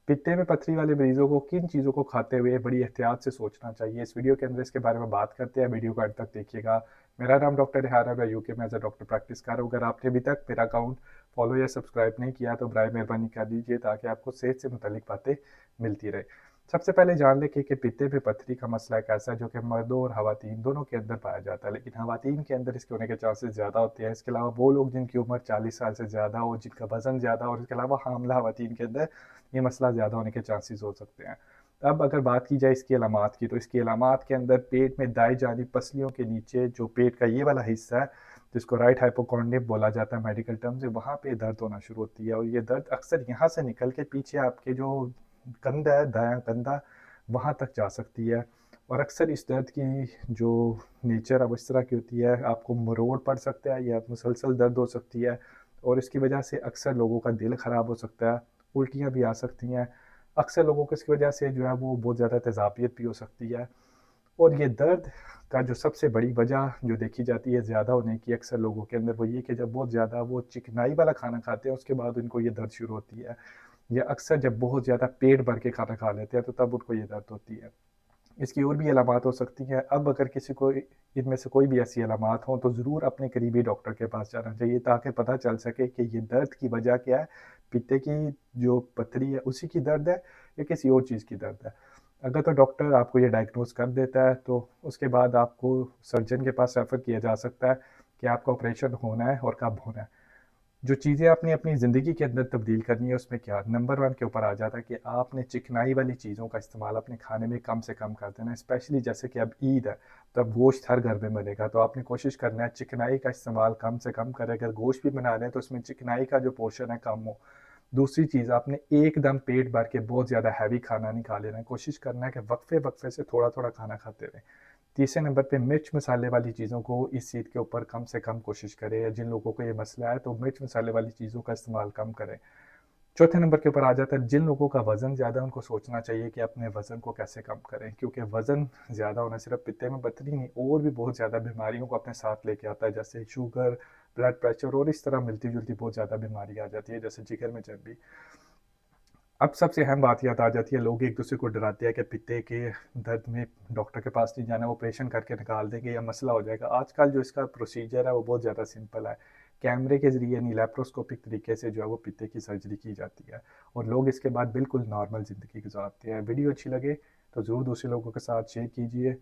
पित्ते में पथरी वाले मरीजों को किन चीज़ों को खाते हुए बड़ी एहतियात से सोचना चाहिए, इस वीडियो के अंदर इसके बारे में बात करते हैं। वीडियो को अंत तक देखिएगा। मेरा नाम डॉक्टर रिहान है, मैं यूके में एज अ डॉक्टर प्रैक्टिस कर रहा हूँ। अगर आपने अभी तक मेरा अकाउंट फॉलो या सब्सक्राइब नहीं किया तो बराए मेहरबानी कर लीजिए, ताकि आपको सेहत से मुतल्लिक बातें मिलती रहे। सबसे पहले जान लें कि पित्ते में पथरी का मसला एक ऐसा है जो कि मर्दों और ख़वातीन दोनों के अंदर पाया जाता है, लेकिन ख़वातीन के अंदर इसके होने के चांसेस ज़्यादा होते हैं। इसके अलावा वो लोग जिनकी उम्र 40 साल से ज़्यादा हो, जिनका वज़न ज़्यादा हो, और इसके अलावा हामला ख़वातीन के अंदर ये मसला ज़्यादा होने के चांसेस हो सकते हैं। अब अगर बात की जाए इसकी अलामात की, तो इसकी अलामात के अंदर पेट में दाएं जानिब पसलियों के नीचे जो पेट का ये वाला हिस्सा है, जिसको राइट हाइपोकॉन्ड्रियम बोला जाता है मेडिकल टर्म से, वहाँ पे दर्द होना शुरू होती है। और ये दर्द अक्सर यहाँ से निकल के पीछे आपके जो कंधा है, दायां कंधा, वहाँ तक जा सकती है। और अक्सर इस दर्द की जो नेचर है वो इस तरह की होती है, आपको मरोड़ पड़ सकता है या मुसलसल दर्द हो सकती है, और इसकी वजह से अक्सर लोगों का दिल ख़राब हो सकता है, उल्टियाँ भी आ सकती हैं। अक्सर लोगों को इसकी वजह से जो है वो बहुत ज़्यादा तेज़ाबियत भी हो सकती है। और ये दर्द का जो सबसे बड़ी वजह जो देखी जाती है ज़्यादा होने की अक्सर लोगों के अंदर, वो ये कि जब बहुत ज़्यादा वो चिकनाई वाला खाना खाते हैं उसके बाद उनको ये दर्द शुरू होती है, या अक्सर जब बहुत ज़्यादा पेट भर के खाना खा लेते हैं तो तब उनको ये दर्द होती है। इसकी और भी अलामात हो सकती हैं। अब अगर किसी को इनमें से कोई भी ऐसी अलामात हों तो ज़रूर अपने करीबी डॉक्टर के पास जाना चाहिए, ताकि पता चल सके कि ये दर्द की वजह क्या है। पित्ते की जो पथरी है उसी की दर्द है या किसी और चीज़ की दर्द है। अगर तो डॉक्टर आपको ये डायग्नोज कर देता है तो उसके बाद आपको सर्जन के पास रेफ़र किया जा सकता है कि आपका ऑपरेशन होना है और कब होना है। जो चीज़ें आपने अपनी ज़िंदगी के अंदर तब्दील करनी है उसमें क्या नंबर 1 के ऊपर आ जाता है कि आपने चिकनाई वाली चीज़ों का इस्तेमाल अपने खाने में कम से कम कर देना है। स्पेशली जैसे कि अब ईद है, तो अब गोश्त हर घर में बनेगा, तो आपने कोशिश करना है चिकनाई का इस्तेमाल कम से कम करें। अगर गोश्त भी बना रहे हैं तो उसमें चिकनाई का जो पोर्शन है कम हो। दूसरी चीज़, आपने एकदम पेट भर के बहुत ज़्यादा हैवी खाना नहीं खा लेना है। कोशिश करना है कि वक्फे वक्फे से थोड़ा थोड़ा खाना खाते रहें। तीसरे नंबर पे मिर्च मसाले वाली चीज़ों को इस ईद के ऊपर कम से कम कोशिश करें, या जिन लोगों को ये मसला है तो मिर्च मसाले वाली चीज़ों का इस्तेमाल कम करें। चौथे नंबर के ऊपर आ जाता है जिन लोगों का वज़न ज़्यादा है, उनको सोचना चाहिए कि अपने वज़न को कैसे कम करें, क्योंकि वज़न ज़्यादा होना सिर्फ पित्ते में पथरी नहीं और भी बहुत ज़्यादा बीमारियों को अपने साथ लेके आता है, जैसे शुगर, ब्लड प्रेशर, और इस तरह मिलती जुलती बहुत ज़्यादा बीमारी आ जाती है, जैसे जिगर में चर्बी। अब सबसे अहम बात याद आ जाती है, लोग एक दूसरे को डराते हैं कि पित्ते के दर्द में डॉक्टर के पास नहीं जाना, ऑपरेशन करके निकाल देंगे या मसला हो जाएगा। आजकल जो इसका प्रोसीजर है वो बहुत ज़्यादा सिंपल है। कैमरे के ज़रिए नहीं, लैप्रोस्कोपिक तरीके से जो है वो पित्ते की सर्जरी की जाती है, और लोग इसके बाद बिल्कुल नॉर्मल ज़िंदगी गुजारते हैं। वीडियो अच्छी लगे तो ज़रूर दूसरे लोगों के साथ शेयर कीजिए।